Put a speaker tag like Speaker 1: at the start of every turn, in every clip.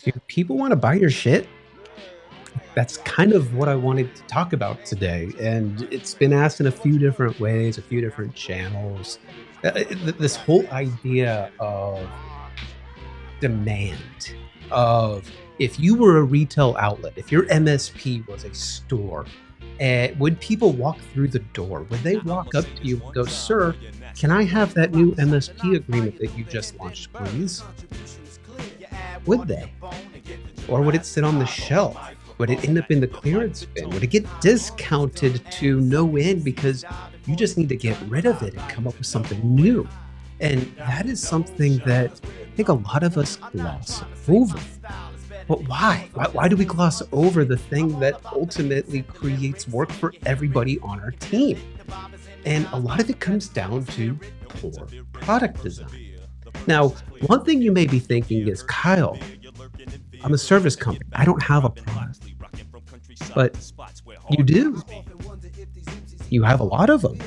Speaker 1: Do people want to buy your shit? That's kind of what I wanted to talk about today. And it's been asked in a few different ways, a few different channels. This whole idea of demand, of if you were a retail outlet, if your MSP was a store, would people walk through the door? Would they walk up to you and go, "Sir, can I have that new MSP agreement that you just launched, please?" Would they? Or would it sit on the shelf? Would it end up in the clearance bin? Would it get discounted to no end because you just need to get rid of it and come up with something new? And that is something that I think a lot of us gloss over. But why? Why do we gloss over the thing that ultimately creates work for everybody on our team? And a lot of it comes down to poor product design. Now, one thing you may be thinking is, Kyle, I'm a service company. I don't have a product. But you do. You have a lot of them.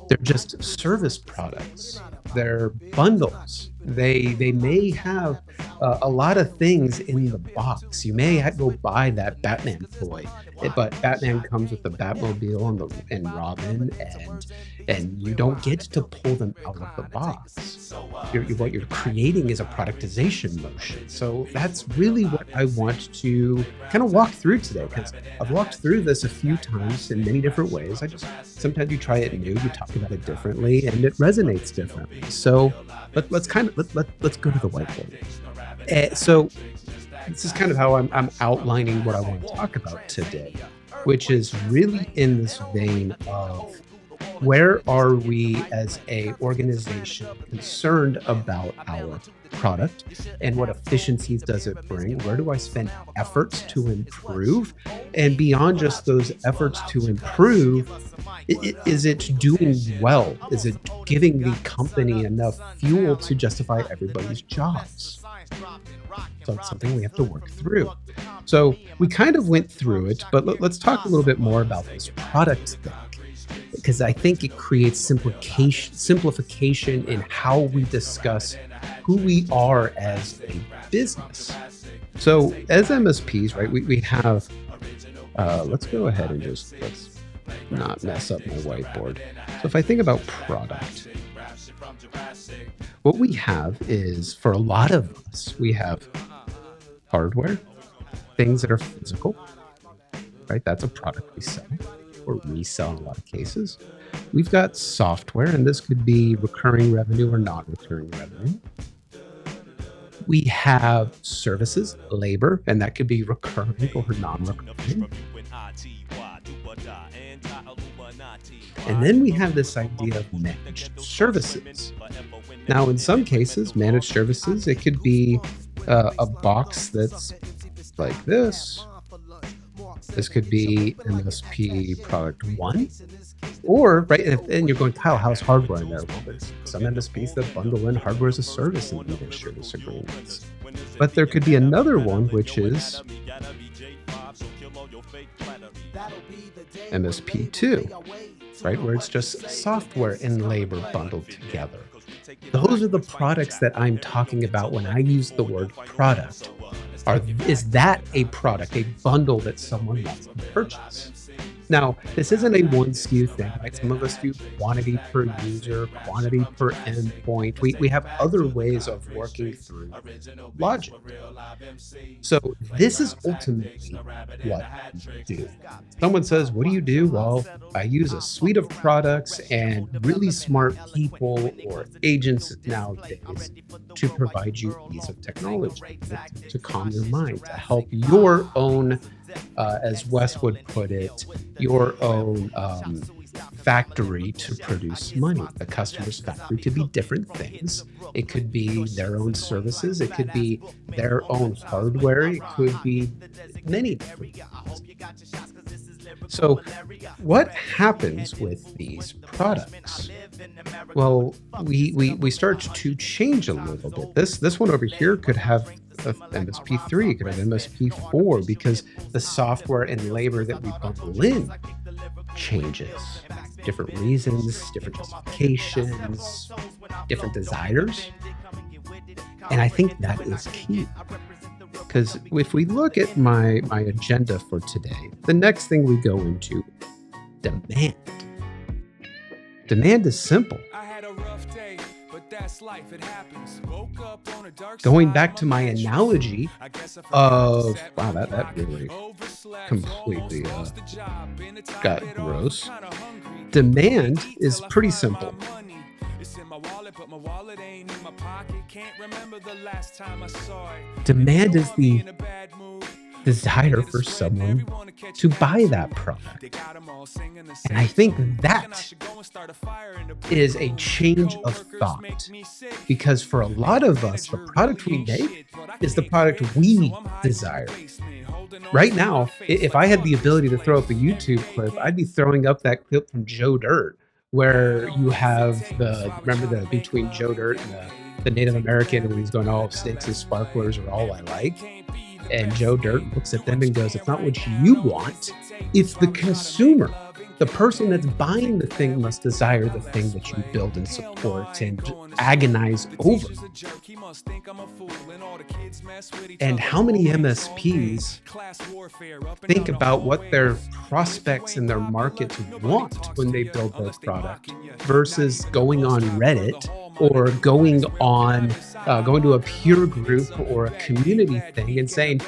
Speaker 1: They're just service products. They're bundles. They may have a lot of things in the box. You may go buy that Batman toy, but Batman comes with the Batmobile and Robin, and you don't get to pull them out of the box. What you're creating is a productization motion. So that's really what I want to kind of walk through today, because I've walked through this a few times in many different ways. I just sometimes you try it new, you talk about it differently, and it resonates differently. So let's go to the whiteboard. So this is kind of how I'm outlining what I want to talk about today, which is really in this vein of where are we as a organization concerned about our product and what efficiencies does it bring? Where do I spend efforts to improve? And beyond just those efforts to improve, is it doing well? Is it giving the company enough fuel to justify everybody's jobs? So it's something we have to work through. So we kind of went through it, but let's talk a little bit more about this product thing, because I think it creates simplification in how we discuss who we are as a business. So as MSPs, right, we have, let's go ahead and let's not mess up my whiteboard. So if I think about product, what we have is, for a lot of us, we have hardware, things that are physical, right? That's a product we sell or resell in a lot of cases. We've got software, and this could be recurring revenue or non-recurring revenue. We have services, labor, and that could be recurring or non-recurring. And then we have this idea of managed services. Now, in some cases, managed services, it could be a box that's like this. This could be MSP product one, or right, and you're going, Kyle, how's hardware in there? Well, there's some MSPs that bundle in hardware as a service in managed service agreements. But there could be another one, which is MSP2, right, where it's just software and labor bundled together. Those are the products that I'm talking about when I use the word product. Is that a product, a bundle that someone wants to purchase? Now, this isn't a one SKU thing, right? Some of us do quantity per user, quantity per endpoint. We have other ways of working through logic. So this is ultimately what we do. Someone says, what do you do? Well, I use a suite of products and really smart people or agents nowadays to provide you ease of technology, to calm your mind, to help your own, as Wes would put it, your own factory to produce money. The customer's factory could be different things. It could be their own services. It could be their own hardware. It could be many different things. So, what happens with these products? Well, we start to change a little bit. This one over here could have a MSP3, could have MSP4, because the software and labor that we bundle in changes. Different reasons, different justifications, different desires. And I think that is key. Because if we look at my agenda for today, the next thing we go into, demand. Demand is simple. Going back to my analogy of, wow, that really completely got gross. Demand is pretty simple. Demand is the desire for someone to buy that product. And I think that is a change of thought. Because for a lot of us, the product we make is the product we desire. Right now, if I had the ability to throw up a YouTube clip, I'd be throwing up that clip from Joe Dirt, where you have remember the between Joe Dirt and the Native American, and he's going, "All snakes and sparklers are all I like." And Joe Dirt looks at them and goes, "It's not what you want, it's the consumer. The person that's buying the thing must desire the thing that you build and support and agonize over." And how many MSPs think about what their prospects and their markets want when they build their product versus going on Reddit or going to a peer group or a community thing and saying,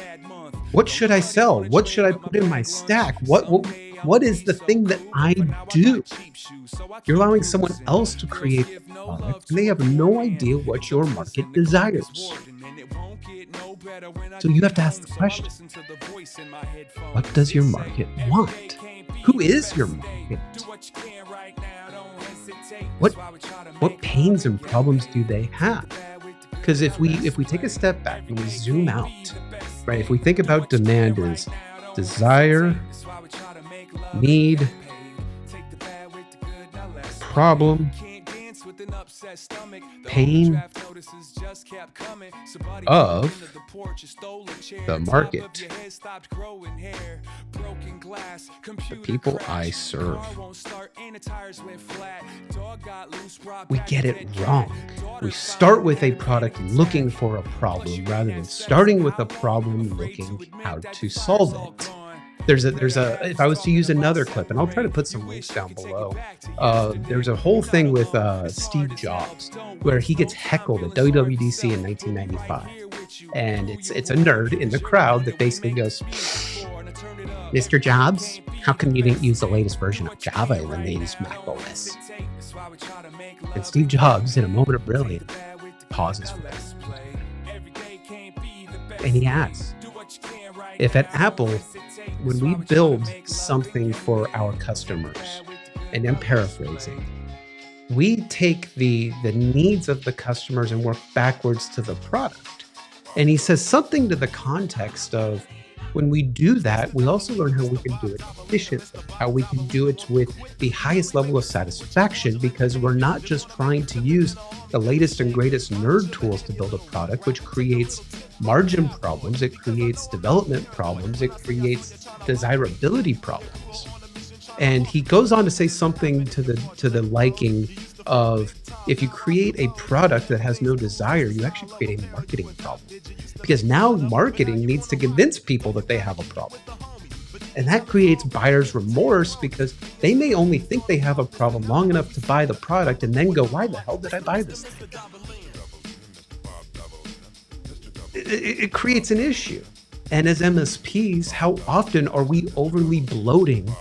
Speaker 1: "What should I sell? What should I put in my stack? What is the thing that I do?" You're allowing someone else to create the product, and they have no idea what your market desires. So you have to ask the question, what does your market want? Who is your market? What pains and problems do they have? Because if we take a step back and we zoom out, right? If we think about demand as desire, need, problem, pain of the market, the people I serve. We get it wrong. We start with a product looking for a problem rather than starting with a problem looking how to solve it. There's a if I was to use another clip, and I'll try to put some links down below. There's a whole thing with Steve Jobs where he gets heckled at WWDC in 1995, and it's a nerd in the crowd that basically goes, "Mr. Jobs, how come you didn't use the latest version of Java in the latest Mac OS?" And Steve Jobs, in a moment of brilliance, pauses for that, and he asks, if at Apple, when we build something for our customers, and I'm paraphrasing, we take the needs of the customers and work backwards to the product. And he says something to the context of, when we do that, we also learn how we can do it efficiently, how we can do it with the highest level of satisfaction, because we're not just trying to use the latest and greatest nerd tools to build a product, which creates margin problems, it creates development problems, it creates desirability problems. And he goes on to say something to the liking of, if you create a product that has no desire, you actually create a marketing problem. Because now marketing needs to convince people that they have a problem. And that creates buyer's remorse, because they may only think they have a problem long enough to buy the product and then go, "Why the hell did I buy this thing?" It creates an issue. And as MSPs, how often are we overly bloating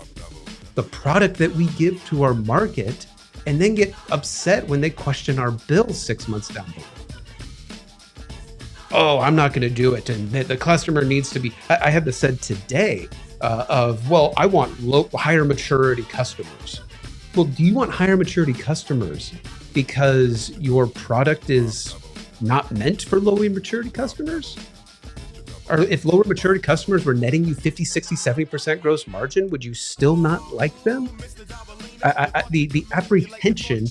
Speaker 1: the product that we give to our market and then get upset when they question our bills 6 months down the road? "Oh, I'm not going to do it, and the customer needs to be..." I had this said today well, I want higher maturity customers. Well, do you want higher maturity customers because your product is not meant for lower maturity customers? Or if lower maturity customers were netting you 50, 60, 70% gross margin, would you still not like them? The apprehension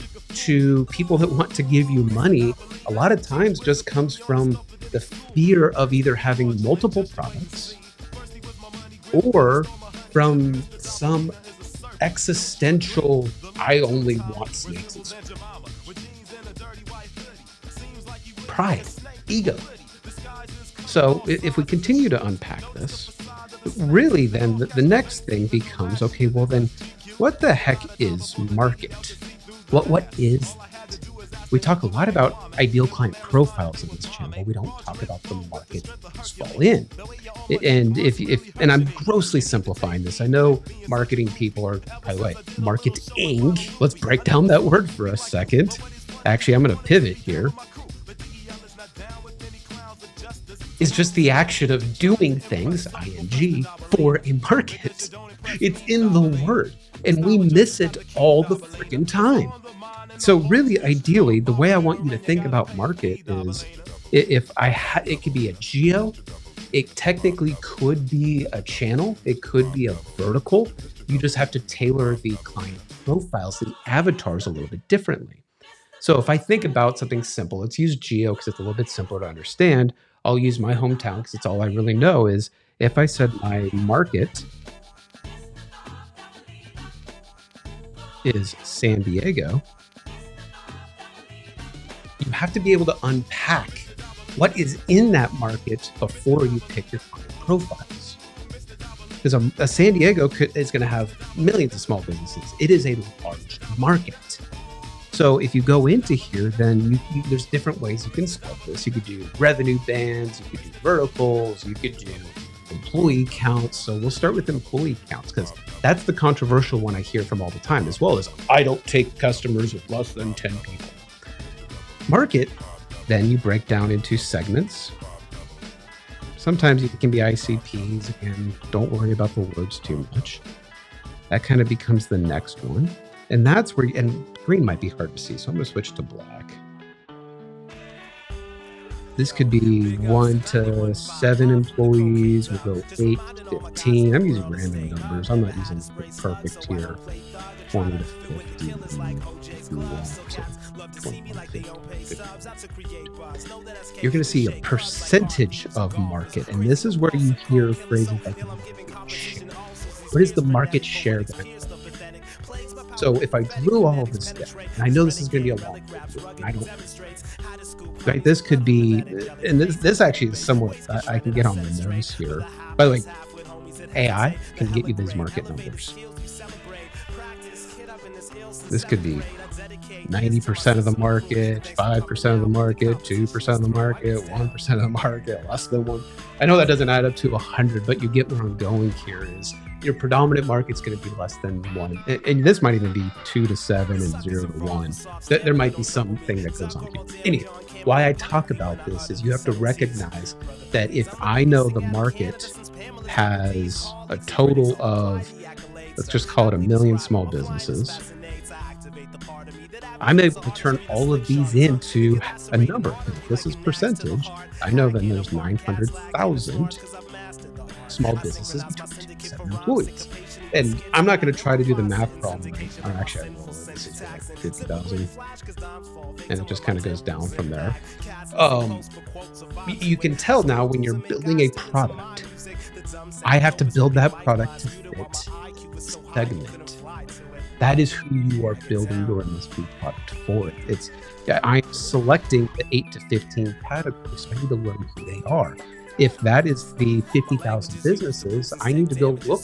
Speaker 1: to people that want to give you money a lot of times just comes from the fear of either having multiple products or from some existential, "I only want snakes and sparklers." Pride. ego. So if we continue to unpack this, really then the next thing becomes, okay, well then what the heck is market? What is that? We talk a lot about ideal client profiles in this channel. We don't talk about the market these fall in. And and I'm grossly simplifying this. I know marketing people are, by the way, marketing. Let's break down that word for a second. Actually, I'm going to pivot here. Is just the action of doing things, ing, for a market. It's in the word, and we miss it all the freaking time. So really, ideally, the way I want you to think about market is if it could be a geo, it technically could be a channel, it could be a vertical. You just have to tailor the client profiles, the avatars a little bit differently. So if I think about something simple, let's use geo because it's a little bit simpler to understand. I'll use my hometown because it's all I really know. Is if I said my market is San Diego, you have to be able to unpack what is in that market before you pick your client profiles. Because a San Diego is going to have millions of small businesses. It is a large market. So if you go into here, then there's different ways you can split this. You could do revenue bands, you could do verticals, you could do employee counts. So we'll start with employee counts because that's the controversial one I hear from all the time, as well as I don't take customers with less than 10 people. Market, then you break down into segments. Sometimes it can be ICPs. Again, don't worry about the words too much. That kind of becomes the next one. And that's where, and green might be hard to see, so I'm going to switch to black. This could be 1 to 7 employees. We'll go 8 to 15. I'm using random numbers. I'm not using perfect here. 20 to 50. You're going to see a percentage of market. And this is where you hear phrases like market share. What is the market share that? So if I drew all of this down, and I know this is going to be a long video, and I don't, right? This could be, and this actually is somewhat, I can get on the nose here. By the way, AI can get you these market numbers. This could be 90% of the market, 5% of the market, 2% of the market, 1% of the market, less than 1. I know that doesn't add up to 100, but you get where I'm going here is your predominant market's going to be less than 1. And this might even be 2 to 7 and 0 to 1. There might be something that goes on here. Anyway, why I talk about this is you have to recognize that if I know the market has a total of, let's just call it 1 million small businesses, I'm able to turn all of these into a number. If this is percentage, I know then there's 900,000 small businesses between 2 and 7 employees. And I'm not going to try to do the math problem. Actually, I will. This is like 50,000. And it just kind of goes down from there. You can tell now when you're building a product, I have to build that product to fit segment. That is who you are building your MSP product for. I'm selecting the 8 to 15 categories, so I need to learn who they are. If that is the 50,000 businesses, I need to go look.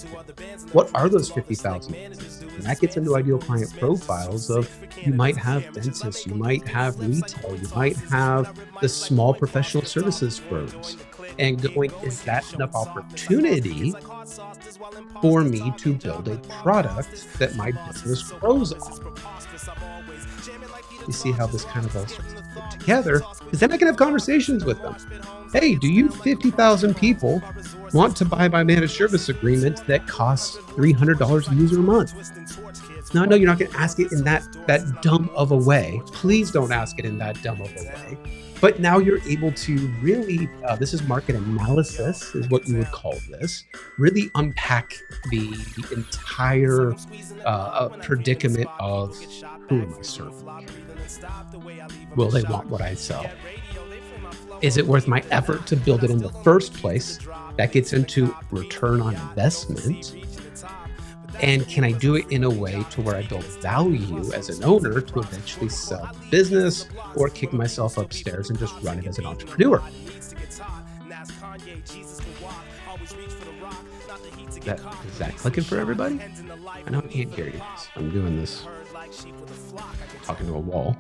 Speaker 1: What are those 50,000 businesses? And that gets into ideal client profiles of you might have dentists, you might have retail, you might have the small professional services firms. And going, is that enough opportunity for me to build a product that my business grows on? You see how this kind of all starts to fit together, because then I can have conversations with them. Hey, do you 50,000 people want to buy my managed service agreement that costs $300 a user a month? Now, I know you're not going to ask it in that dumb of a way. Please don't ask it in that dumb of a way. But now you're able to really, this is market analysis is what you would call this, really unpack the entire predicament of who am I serving? Will they want what I sell? Is it worth my effort to build it in the first place? That gets into return on investment. And can I do it in a way to where I build value as an owner to eventually sell the business or kick myself upstairs and just run it as an entrepreneur? Is that clicking for everybody? I know I can't hear you. I'm doing this, talking to a wall.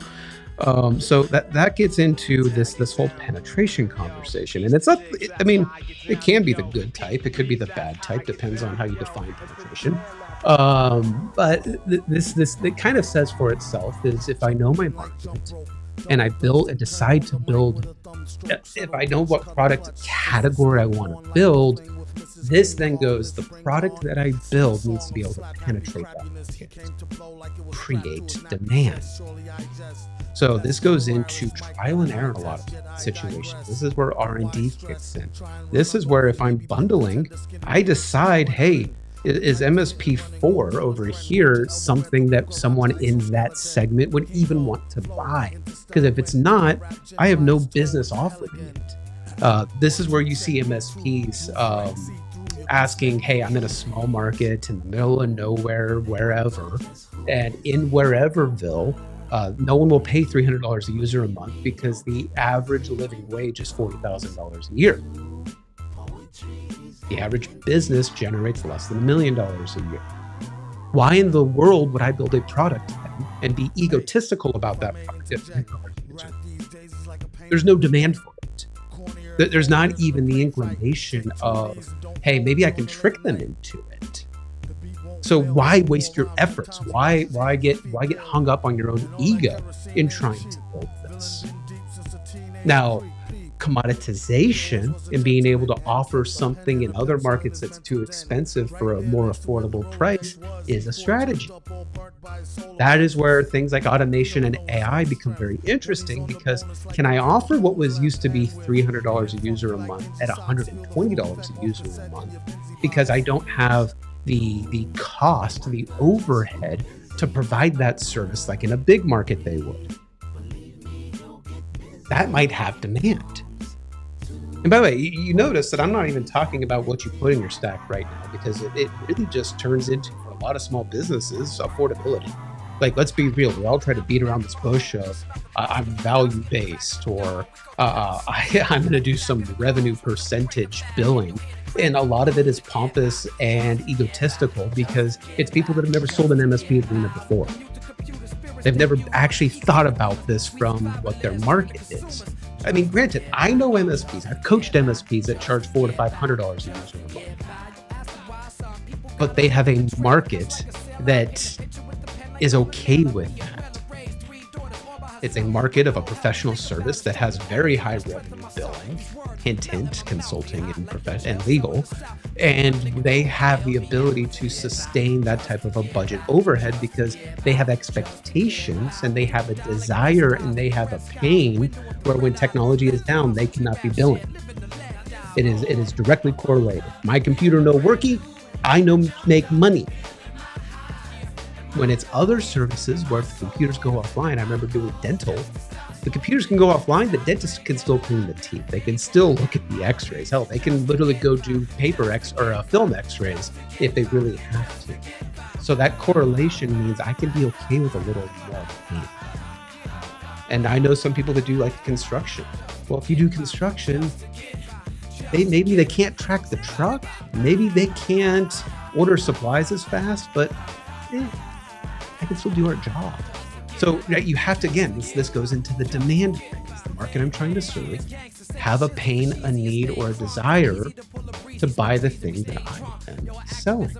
Speaker 1: So that gets into this whole penetration conversation, and it's not. I mean, it can be the good type, it could be the bad type, depends on how you define penetration. But this it kind of says for itself is if I know my market and I build and decide to build, if I know what product category I want to build, this then goes, the product that I build needs to be able to penetrate that market, create demand. So this goes into trial and error in a lot of situations. This is where R&D kicks in. This is where if I'm bundling, I decide, hey, is MSP 4 over here something that someone in that segment would even want to buy? Because if it's not, I have no business offering it. This is where you see MSPs asking, hey, I'm in a small market in the middle of nowhere, wherever, and in whereverville, no one will pay $300 a user a month because the average living wage is $40,000 a year. The average business generates less than $1 million a year. Why in the world would I build a product then and be egotistical about that product at $300 a user? There's no demand for it. There's not even the inclination of, hey, maybe I can trick them into it. So why waste your efforts? Why get hung up on your own ego in trying to build this? Now, commoditization and being able to offer something in other markets that's too expensive for a more affordable price is a strategy. That is where things like automation and AI become very interesting, because can I offer what was used to be $300 a user a month at $120 a user a month because I don't have the cost, the overhead to provide that service like in a big market they would? That might have demand. And by the way, you notice that I'm not even talking about what you put in your stack right now, because it really just turns into, for a lot of small businesses, affordability. Like, let's be real. We all try to beat around this bush of I'm value based, or I'm going to do some revenue percentage billing. And a lot of it is pompous and egotistical because it's people that have never sold an MSP arena before. They've never actually thought about this from what their market is. I mean, granted, I know MSPs. I've coached MSPs that charge $400 to $500 a user a month, but they have a market that is okay with that. It's a market of a professional service that has very high revenue billing, hint, consulting and legal, and they have the ability to sustain that type of a budget overhead because they have expectations and they have a desire and they have a pain where when technology is down, they cannot be billing. It is directly correlated. My computer no working, I no make money. When it's other services where if the computers go offline, I remember doing dental, the computers can go offline, the dentist can still clean the teeth. They can still look at the x-rays. Hell, they can literally go do film x-rays if they really have to. So that correlation means I can be okay with a little more pain. And I know some people that do like construction. Well, if you do construction, maybe they can't track the truck. Maybe they can't order supplies as fast, but I can still do our job. So you have to, again, this goes into the demand phase. The market I'm trying to serve have a pain, a need, or a desire to buy the thing that I am selling.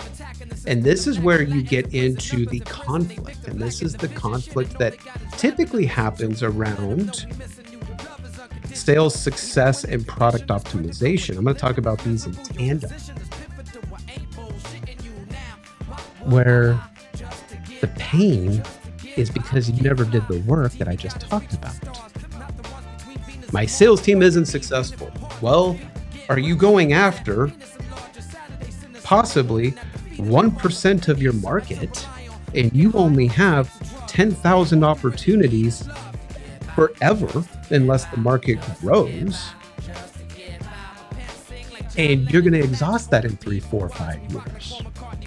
Speaker 1: And this is where you get into the conflict. And this is the conflict that typically happens around sales success and product optimization. I'm going to talk about these in tandem, where the pain is because you never did the work that I just talked about. My sales team isn't successful. Well, are you going after possibly 1% of your market and you only have 10,000 opportunities forever unless the market grows? And you're going to exhaust that in 3, 4, 5 years.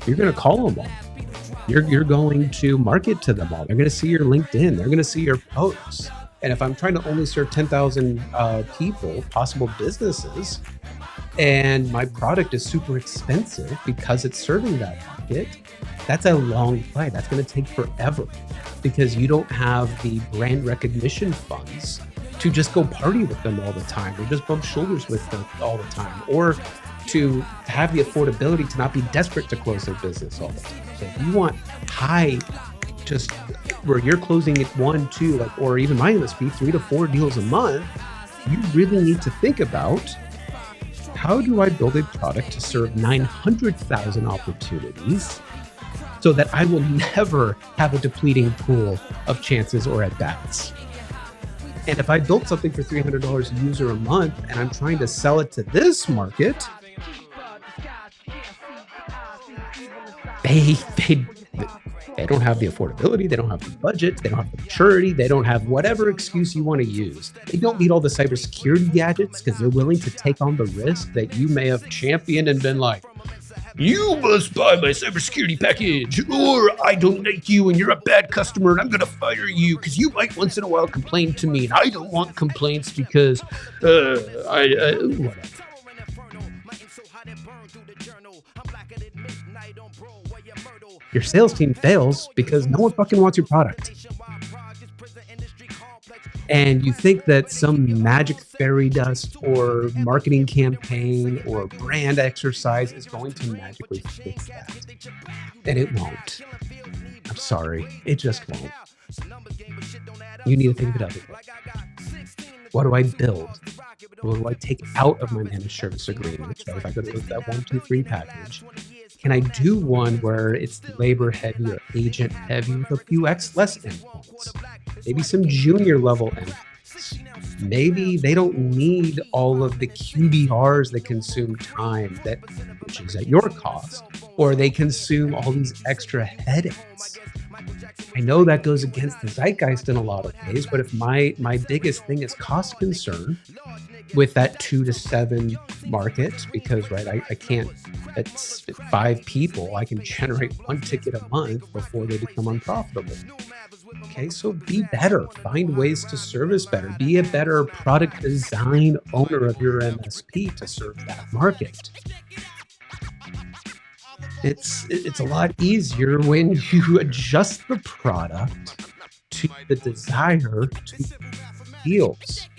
Speaker 1: You're going to call them all. You're going to market to them all. They're going to see your LinkedIn. They're going to see your posts. And if I'm trying to only serve 10,000 people, possible businesses, and my product is super expensive because it's serving that market, that's a long play. That's going to take forever because you don't have the brand recognition funds to just go party with them all the time or just bump shoulders with them all the time, or to have the affordability to not be desperate to close their business all the time. So if you want high, just where you're closing at 1, 2, like, or even my MSP, 3 to 4 deals a month, you really need to think about, how do I build a product to serve 900,000 opportunities so that I will never have a depleting pool of chances or at bats? And if I built something for $300 a user a month and I'm trying to sell it to this market, they don't have the affordability, they don't have the budget, they don't have the maturity, they don't have whatever excuse you want to use. They don't need all the cybersecurity gadgets because they're willing to take on the risk that you may have championed and been like, you must buy my cybersecurity package, or I don't like you and you're a bad customer and I'm going to fire you because you might once in a while complain to me and I don't want complaints because whatever. Your sales team fails because no one fucking wants your product. And you think that some magic fairy dust or marketing campaign or brand exercise is going to magically fix that. And it won't. I'm sorry. It just won't. You need to think of it other way. What do I build? What do I take out of my managed service agreement? Right? If I go to that 1, 2, 3 package, can I do one where it's labor heavy or agent heavy with a few less endpoints? Maybe some junior level endpoints. Maybe they don't need all of the QBRs that consume time, which is at your cost, or they consume all these extra headaches. I know that goes against the zeitgeist in a lot of ways, but if my biggest thing is cost concern with that 2 to 7 market, because I can't, at 5 people, I can generate 1 ticket a month before they become unprofitable. Okay, so be better, find ways to service better, be a better product design owner of your MSP to serve that market. It's a lot easier when you adjust the product to the desire to deals.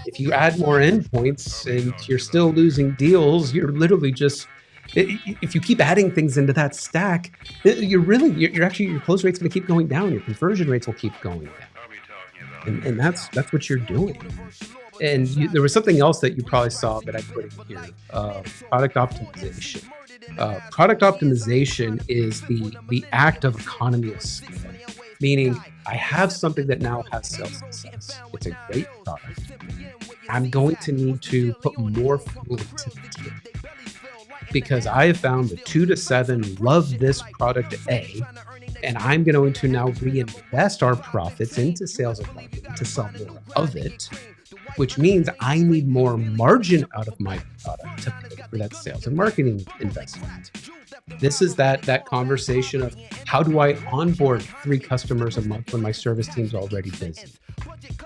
Speaker 1: If you add more endpoints and you're still losing deals, you're literally just, if you keep adding things into that stack, your close rate's going to keep going down. Your conversion rates will keep going down. And that's what you're doing. And there was something else that you probably saw that I put in here, product optimization. Product optimization is the act of economy of scale, meaning I have something that now has sales success. It's a great product. I'm going to need to put more fuel into the deal because I have found the 2 to 7 love this product A, and I'm going to now reinvest our profits into sales and marketing to sell more of it, which means I need more margin out of my product to pay for that sales and marketing investment. This is that conversation of how do I onboard 3 customers a month when my service team's already busy?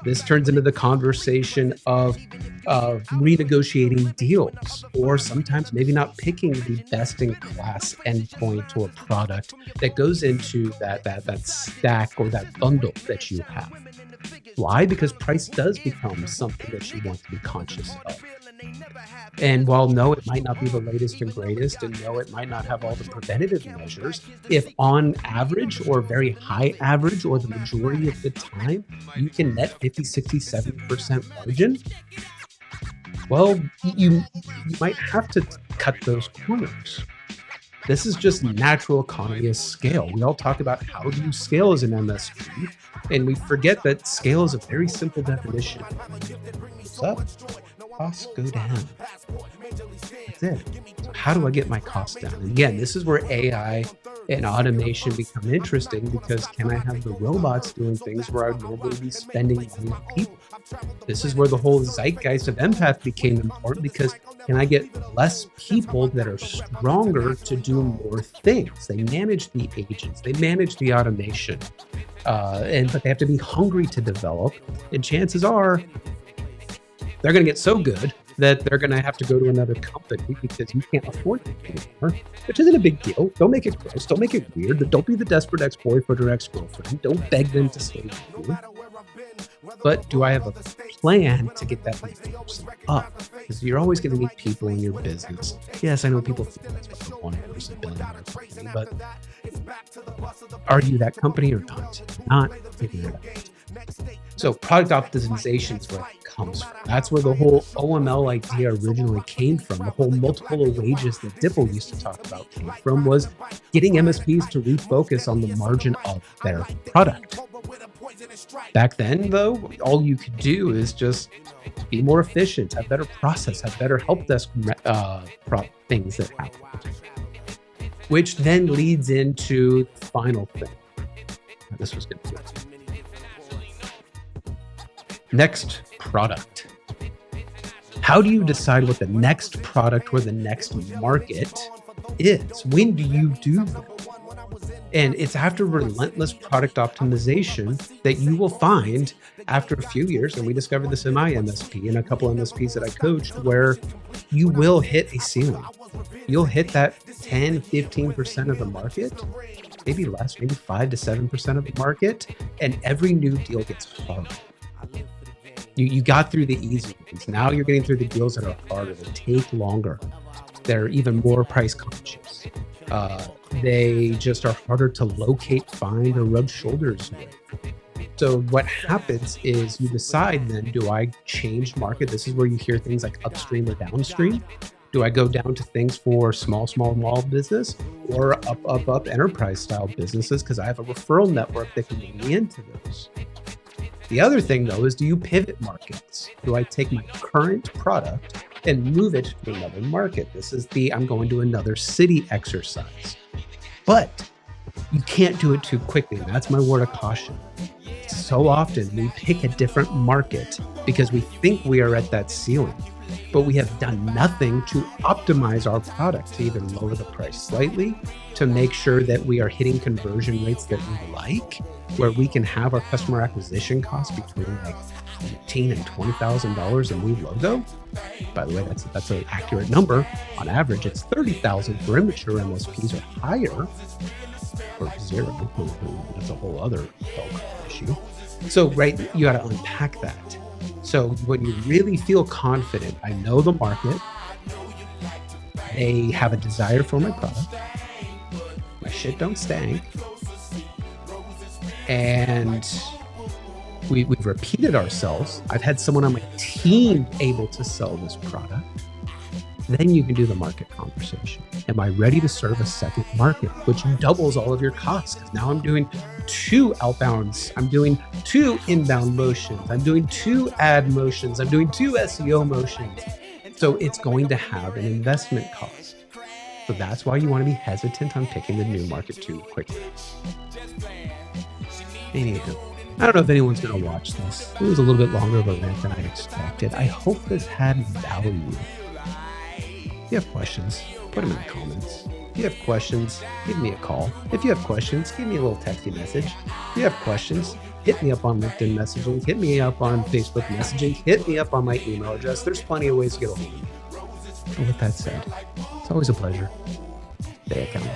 Speaker 1: This turns into the conversation of renegotiating deals, or sometimes maybe not picking the best in class endpoint or product that goes into that stack or that bundle that you have. Why? Because price does become something that you want to be conscious of. And while no, it might not be the latest and greatest, and no, it might not have all the preventative measures, if on average or very high average or the majority of the time, you can net 50, 60, 70% margin, well, you might have to cut those corners. This is just natural economy of scale. We all talk about how do you scale as an MSP, and we forget that scale is a very simple definition. What's up? costs go down. That's it. So how do I get my costs down? And again, this is where AI and automation become interesting, because can I have the robots doing things where I would normally be spending money on people? This is where the whole zeitgeist of empath became important, because can I get less people that are stronger to do more things? They manage the agents, they manage the automation, but they have to be hungry to develop. And chances are they're going to get so good that they're going to have to go to another company because you can't afford them anymore, which isn't a big deal. Don't make it gross. Don't make it weird. Don't be the desperate ex-boyfriend or ex-girlfriend. Don't beg them to stay with you. But do I have a plan to get that 50% up? Because you're always going to need people in your business. Yes, I know people think that's what the $1 billion company, but are you that company or not? Not figuring it out. So product optimization is where it comes from. That's where the whole OML idea originally came from. The whole multiple of wages that Dipple used to talk about came from was getting MSPs to refocus on the margin of their product. Back then, though, all you could do is just be more efficient, have better process, have better help desk things that happen. Which then leads into the final thing. This was good. Next product. How do you decide what the next product or the next market is? When do you do that? And it's after relentless product optimization that you will find after a few years, and we discovered this in my MSP and a couple MSPs that I coached, where you will hit a ceiling. You'll hit that 10, 15% of the market, maybe less, maybe 5 to 7% of the market, and every new deal gets harder. You got through the easy ones. Now you're getting through the deals that are harder. They take longer. They're even more price conscious. They just are harder to locate, find, or rub shoulders with. So what happens is you decide then, do I change market? This is where you hear things like upstream or downstream. Do I go down to things for small business, or up enterprise style businesses? Because I have a referral network that can bring me into those. The other thing, though, is do you pivot markets? Do I take my current product and move it to another market? This is the I'm going to another city exercise. But you can't do it too quickly. And that's my word of caution. So often we pick a different market because we think we are at that ceiling, but we have done nothing to optimize our product, to even lower the price slightly, to make sure that we are hitting conversion rates that we like, where we can have our customer acquisition costs between like $18,000 and $20,000 a new logo. By the way, that's an accurate number. On average, it's $30,000 for immature MSPs, or higher for zero. That's a whole other issue. So, right, you got to unpack that. So when you really feel confident, I know the market, they have a desire for my product, my shit don't stank, and we've repeated ourselves. I've had someone on my team able to sell this product. Then you can do the market conversation. Am I ready to serve a second market, which doubles all of your costs? Because now I'm doing 2 outbounds. I'm doing 2 inbound motions. I'm doing 2 ad motions. I'm doing 2 SEO motions. So it's going to have an investment cost. So that's why you want to be hesitant on picking the new market too quickly. Anywho, I don't know if anyone's going to watch this. It was a little bit longer of a rant than I expected. I hope this had value. If you have questions, put them in the comments. If you have questions, give me a call. If you have questions, give me a little texty message. If you have questions, hit me up on LinkedIn messaging, hit me up on Facebook messaging, hit me up on my email address. There's plenty of ways to get a hold of me. And with that said, it's always a pleasure. Stay accountable.